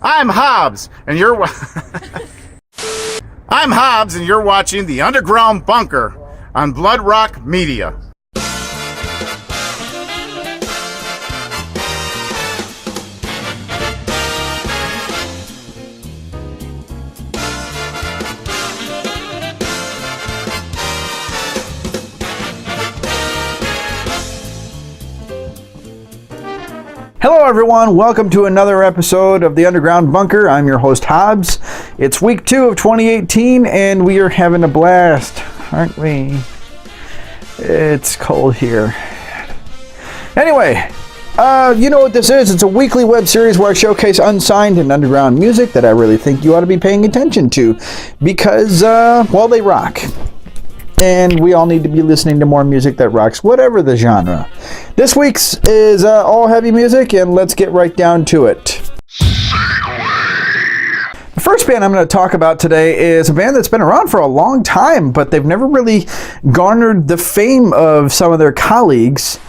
I'm Hobbs, and you're I'm Hobbs, and you're watching The Underground Bunker on Bloodrock Media. Hello everyone, welcome to another episode of The Underground Bunker. I'm your host Hobbs. It's week 2 of 2018 and we are having a blast, aren't we? It's cold here. Anyway, you know what this is. It's a weekly web series where I showcase unsigned and underground music that I really think you ought to be paying attention to because, well, they rock. And we all need to be listening to more music that rocks, whatever the genre. This week's is all heavy music, and let's get right down to it. The first band I'm going to talk about today is a band that's been around for a long time, but they've never really garnered the fame of some of their colleagues,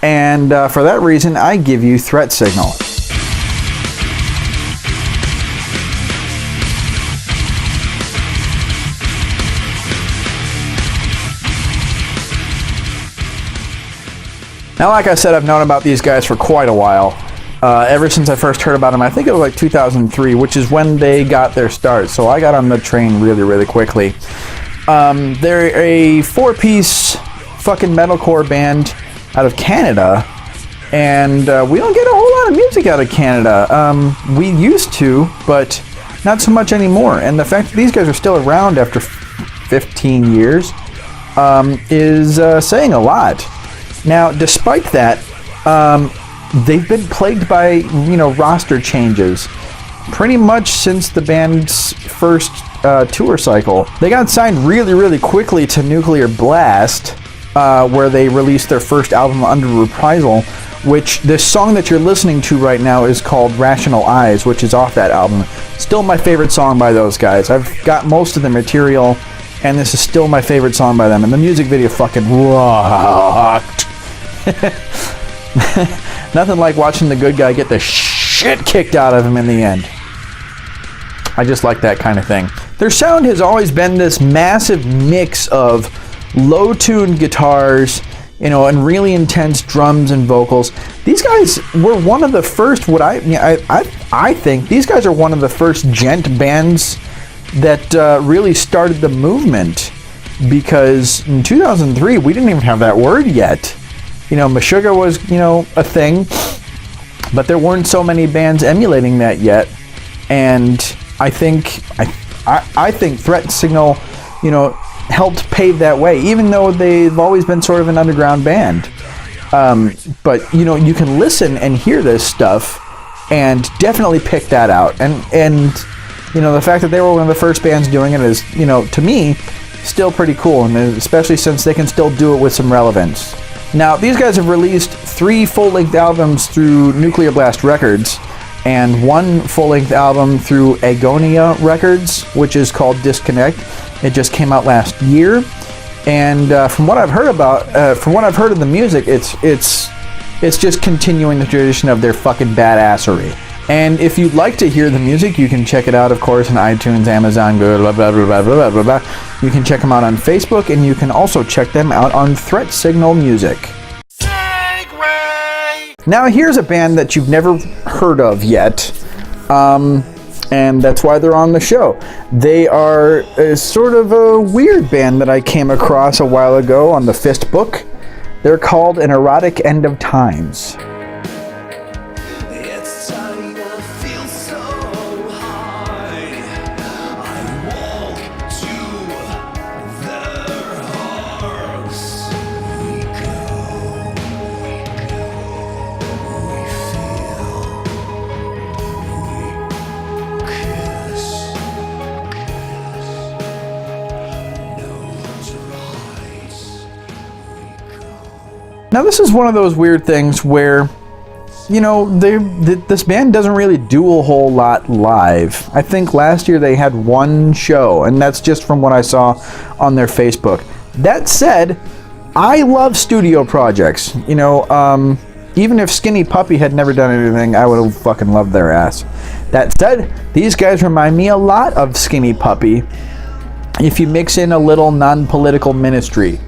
and for that reason, I give you Threat Signal. Now, like I said, I've known about these guys for quite a while. Ever since I first heard about them, I think it was like 2003, which is when they got their start. So I got on the train really, really quickly. They're a 4-piece fucking metalcore band out of Canada. And we don't get a whole lot of music out of Canada. We used to, but not so much anymore. And the fact that these guys are still around after 15 years is saying a lot. Now, despite that, they've been plagued by, roster changes pretty much since the band's first tour cycle. They got signed really, really quickly to Nuclear Blast, where they released their first album, Under Reprisal, which this song that you're listening to right now is called Rational Eyes, which is off that album. Still my favorite song by those guys. I've got most of the material, and this is still my favorite song by them. And the music video fucking rocked. Nothing like watching the good guy get the shit kicked out of him in the end. I just like that kind of thing. Their sound has always been this massive mix of low-tuned guitars, and really intense drums and vocals. These guys were one of the first, I think these guys are one of the first gent bands that really started the movement, because in 2003 we didn't even have that word yet. Meshuggah was, a thing, but there weren't so many bands emulating that yet. And I think Threat Signal, helped pave that way, even though they've always been sort of an underground band. But, you can listen and hear this stuff and definitely pick that out. And the fact that they were one of the first bands doing it is, to me, still pretty cool, and especially since they can still do it with some relevance. Now, these guys have released 3 full-length albums through Nuclear Blast Records and 1 full-length album through Agonia Records, which is called Disconnect. It just came out last year, and from what I've heard of the music, it's just continuing the tradition of their fucking badassery. And if you'd like to hear the music, you can check it out, of course, on iTunes, Amazon, blah, blah, blah, blah, blah, blah, blah. You can check them out on Facebook, and you can also check them out on Threat Signal Music. Segway! Now, here's a band that you've never heard of yet, and that's why they're on the show. They are sort of a weird band that I came across a while ago on the Fist book. They're called An Erotic End of Times. Now, this is one of those weird things where, this band doesn't really do a whole lot live. I think last year they had 1 show, and that's just from what I saw on their Facebook. That said, I love studio projects. Even if Skinny Puppy had never done anything, I would have fucking loved their ass. That said, these guys remind me a lot of Skinny Puppy if you mix in a little non-political Ministry.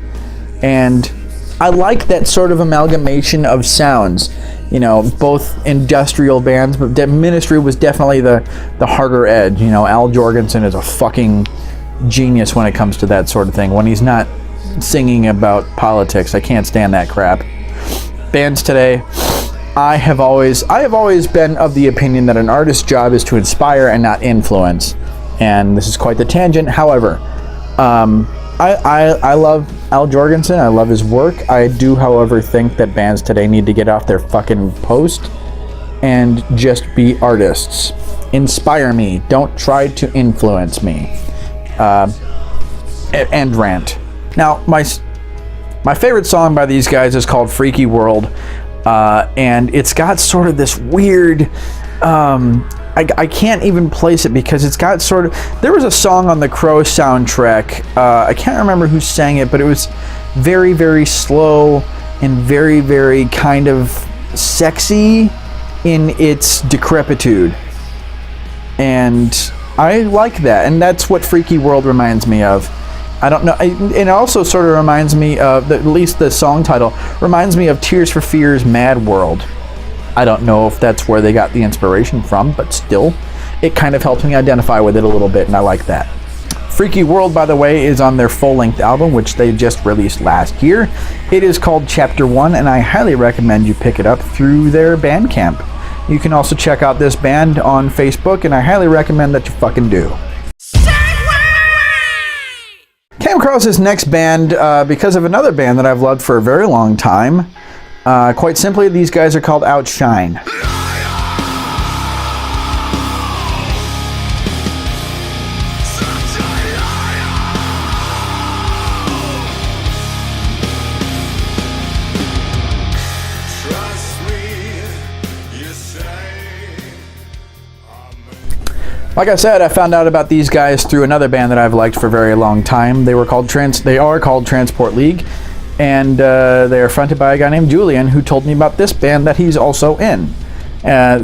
And I like that sort of amalgamation of sounds. You know, both industrial bands, but Ministry was definitely the harder edge. You know, Al Jorgensen is a fucking genius when it comes to that sort of thing. When he's not singing about politics, I can't stand that crap. Bands today, I have always been of the opinion that an artist's job is to inspire and not influence. And this is quite the tangent. However, I love Al Jorgensen. I love his work. I do, however, think that bands today need to get off their fucking post and just be artists. Inspire me. Don't try to influence me. And rant. Now, my favorite song by these guys is called Freaky World. And it's got sort of this weird... I can't even place it because it's got sort of... There was a song on the Crow soundtrack. I can't remember who sang it, but it was very, very slow and very, very kind of sexy in its decrepitude. And I like that. And that's what Freaky World reminds me of. I don't know. It also sort of reminds me of, at least the song title, reminds me of Tears for Fears' Mad World. I don't know if that's where they got the inspiration from, but still, it kind of helps me identify with it a little bit, and I like that. Freaky World, by the way, is on their full-length album, which they just released last year. It is called Chapter 1, and I highly recommend you pick it up through their Bandcamp. You can also check out this band on Facebook, and I highly recommend that you fucking do. Came across this next band because of another band that I've loved for a very long time. Quite simply, these guys are called Outshine. Like I said, I found out about these guys through another band that I've liked for a very long time. They are called Transport League. And they are fronted by a guy named Julian, who told me about this band that he's also in.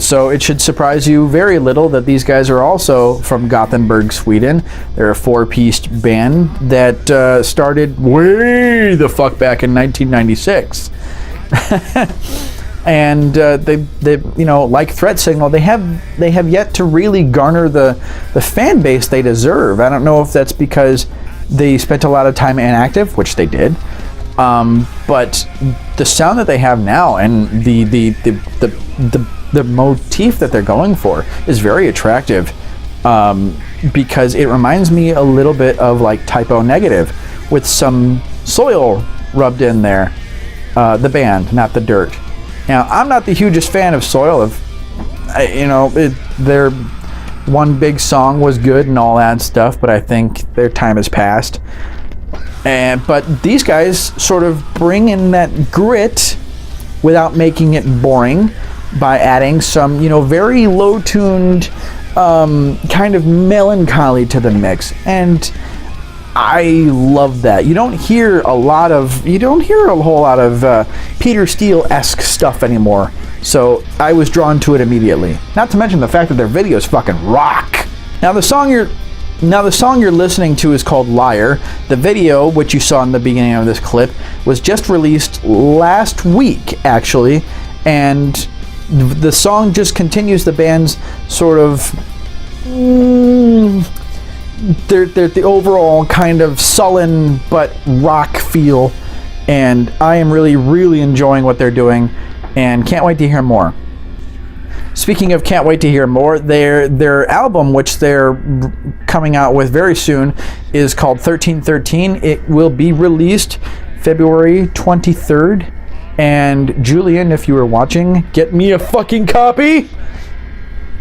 So it should surprise you very little that these guys are also from Gothenburg, Sweden. They're a four-piece band that started way the fuck back in 1996. And they you know, like Threat Signal, they have yet to really garner the fan base they deserve. I don't know if that's because they spent a lot of time inactive, which they did. But the sound that they have now and the motif that they're going for is very attractive, because it reminds me a little bit of like Typo Negative with some soil rubbed in there. The band, not the dirt. Now, I'm not the hugest fan of Soil. Their one big song was good and all that stuff, but I think their time has passed. But these guys sort of bring in that grit without making it boring by adding some, very low-tuned kind of melancholy to the mix. And I love that. You don't hear a whole lot of Peter Steele-esque stuff anymore. So I was drawn to it immediately. Not to mention the fact that their videos fucking rock. Now the song you're listening to is called Liar. The video, which you saw in the beginning of this clip, was just released last week, actually. And the song just continues the band's sort of... They're the overall kind of sullen but rock feel. And I am really, really enjoying what they're doing. And can't wait to hear more. Speaking of can't wait to hear more, their album, which they're coming out with very soon, is called 1313. It will be released February 23rd. And Julian, if you were watching, get me a fucking copy,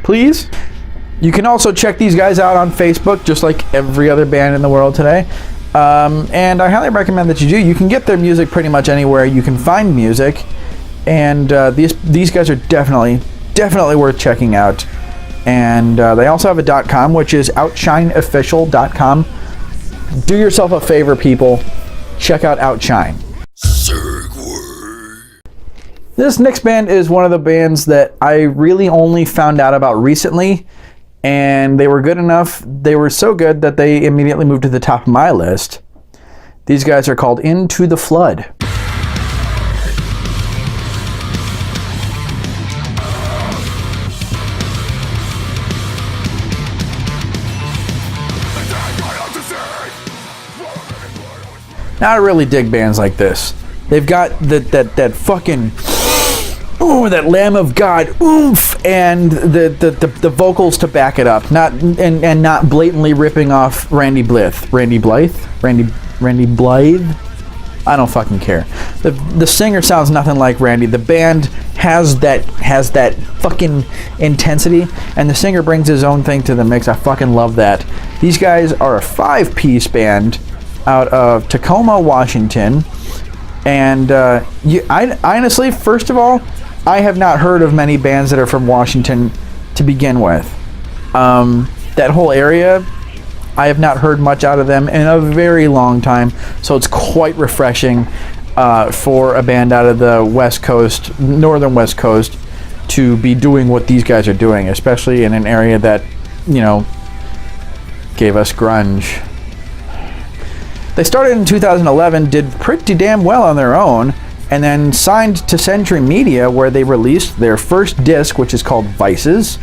please. You can also check these guys out on Facebook, just like every other band in the world today. And I highly recommend that you do. You can get their music pretty much anywhere you can find music. And these guys are definitely worth checking out. And they also have a .com, which is outshineofficial.com. Do yourself a favor, people. Check out Outshine. This next band is one of the bands that I really only found out about recently, and they were good enough. They were so good that they immediately moved to the top of my list. These guys are called Into the Flood. Now I really dig bands like this. They've got that fucking that Lamb of God oomph, and the vocals to back it up. Not blatantly ripping off Randy Blythe. I don't fucking care. The singer sounds nothing like Randy. The band has that fucking intensity, and the singer brings his own thing to the mix. I fucking love that. These guys are a 5-piece band out of Tacoma, Washington, and I honestly, first of all, I have not heard of many bands that are from Washington to begin with. That whole area, I have not heard much out of them in a very long time, so it's quite refreshing for a band out of the West Coast, northern West Coast, to be doing what these guys are doing, especially in an area that, you know, gave us grunge. They started in 2011, did pretty damn well on their own, and then signed to Century Media, where they released their first disc, which is called Vices.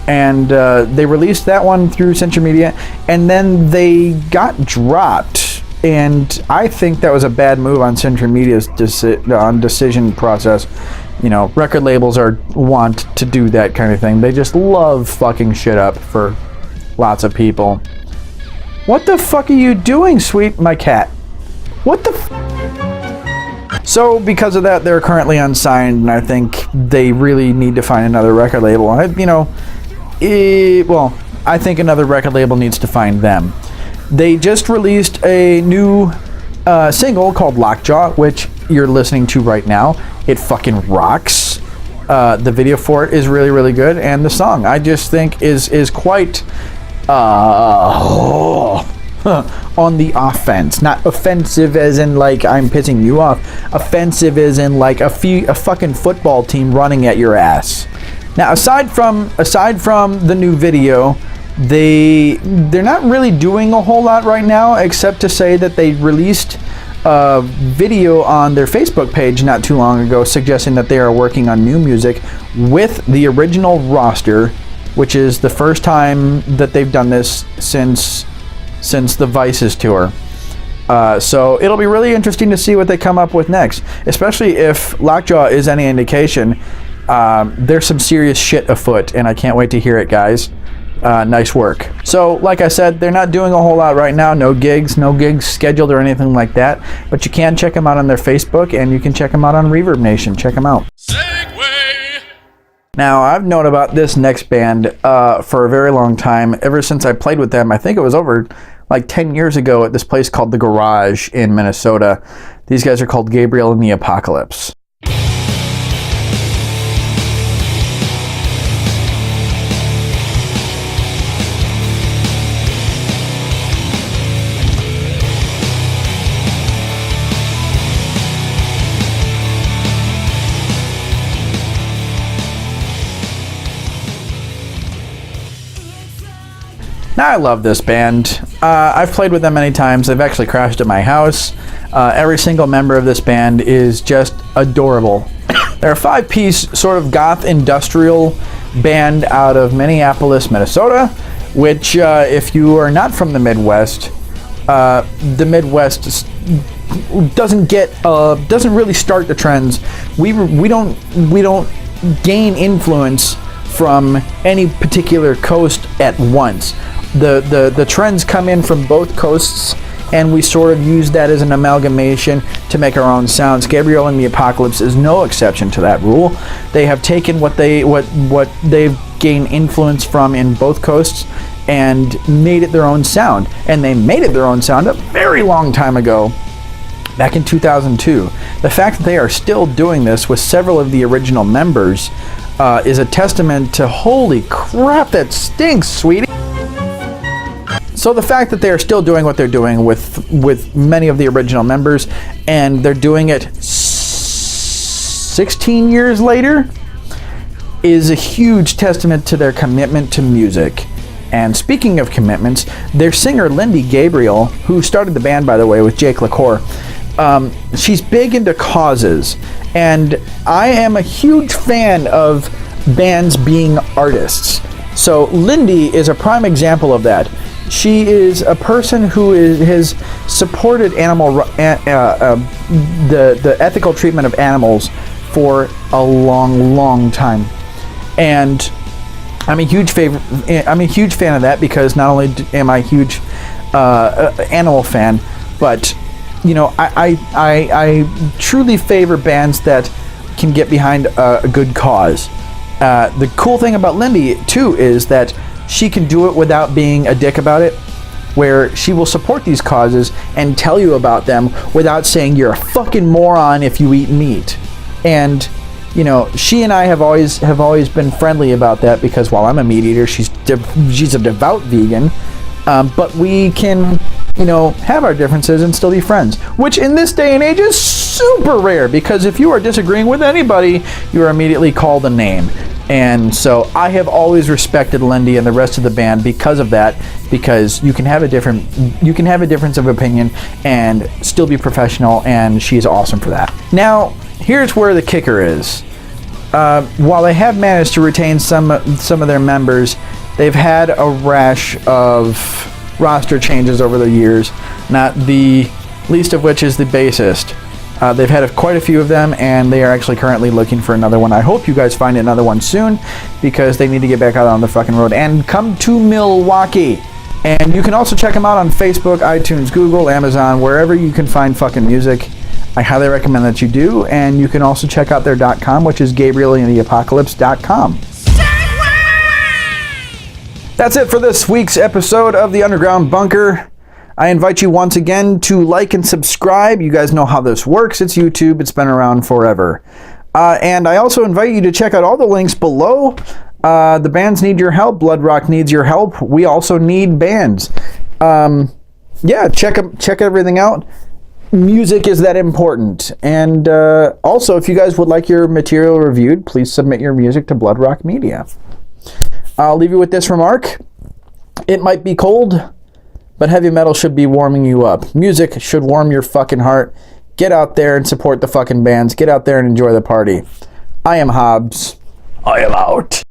And they released that one through Century Media, and then they got dropped. And I think that was a bad move on Century Media's decision process. You know, record labels want to do that kind of thing. They just love fucking shit up for lots of people. What the fuck are you doing, sweet my cat? What the So because of that, they're currently unsigned, and I think they really need to find another record label. I think another record label needs to find them. They just released a new single called Lockjaw, which you're listening to right now. It fucking rocks. The video for it is really, really good, and the song I just think is quite on the offense. Not offensive as in like I'm pissing you off. Offensive as in like a fucking football team running at your ass. Now, aside from the new video, they're not really doing a whole lot right now, except to say that they released a video on their Facebook page not too long ago suggesting that they are working on new music with the original roster, which is the first time that they've done this since the Vices tour. So it'll be really interesting to see what they come up with next, especially if Lockjaw is any indication. There's some serious shit afoot, and I can't wait to hear it, guys. Nice work. So, like I said, they're not doing a whole lot right now. No gigs scheduled or anything like that. But you can check them out on their Facebook, and you can check them out on Reverb Nation. Check them out. Segway. Now, I've known about this next band for a very long time. Ever since I played with them, I think it was over like 10 years ago at this place called The Garage in Minnesota. These guys are called Gabriel and the Apocalypse. Now, I love this band. I've played with them many times. They've actually crashed at my house. Every single member of this band is just adorable. They're a 5-piece sort of goth industrial band out of Minneapolis, Minnesota, which if you are not from the Midwest doesn't really start the trends. We don't gain influence from any particular coast at once. The trends come in from both coasts, and we sort of use that as an amalgamation to make our own sounds. Gabriel and the Apocalypse is no exception to that rule. They have taken what they've gained influence from in both coasts and made it their own sound. And they made it their own sound a very long time ago, back in 2002. The fact that they are still doing this with several of the original members is a testament to, holy crap, that stinks, sweetie. So the fact that they are still doing what they're doing with many of the original members, and they're doing it 16 years later, is a huge testament to their commitment to music. And speaking of commitments, their singer Lindy Gabriel, who started the band, by the way, with Jake LaCour, she's big into causes. And I am a huge fan of bands being artists. So Lindy is a prime example of that. She is a person who has supported the ethical treatment of animals for a long time. And I'm a huge fan of that, because not only am I a huge animal fan, but you know, I truly favor bands that can get behind a good cause. The cool thing about Lindy too is that she can do it without being a dick about it, where she will support these causes and tell you about them without saying you're a fucking moron if you eat meat. And you know, she and I have always been friendly about that, because while I'm a meat eater, she's a devout vegan. But we can, you know, have our differences and still be friends, which in this day and age is super rare, because if you are disagreeing with anybody, you are immediately called a name. And so I have always respected Lindy and the rest of the band because of that, because you can have a difference of opinion and still be professional, and she's awesome for that. Now, here's where the kicker is. While they have managed to retain some of their members, they've had a rash of roster changes over the years, not the least of which is the bassist. They've had quite a few of them, and they are actually currently looking for another one. I hope you guys find another one soon, because they need to get back out on the fucking road and come to Milwaukee. And you can also check them out on Facebook, iTunes, Google, Amazon, wherever you can find fucking music. I highly recommend that you do. And you can also check out their .com, which is GabrielInTheApocalypse.com. That's it for this week's episode of The Underground Bunker. I invite you once again to like and subscribe. You guys know how this works. It's YouTube. It's been around forever. And I also invite you to check out all the links below. The bands need your help. Bloodrock needs your help. We also need bands. Yeah, check everything out. Music is that important. And also, if you guys would like your material reviewed, please submit your music to Bloodrock Media. I'll leave you with this remark. It might be cold, but heavy metal should be warming you up. Music should warm your fucking heart. Get out there and support the fucking bands. Get out there and enjoy the party. I am Hobbs. I am out.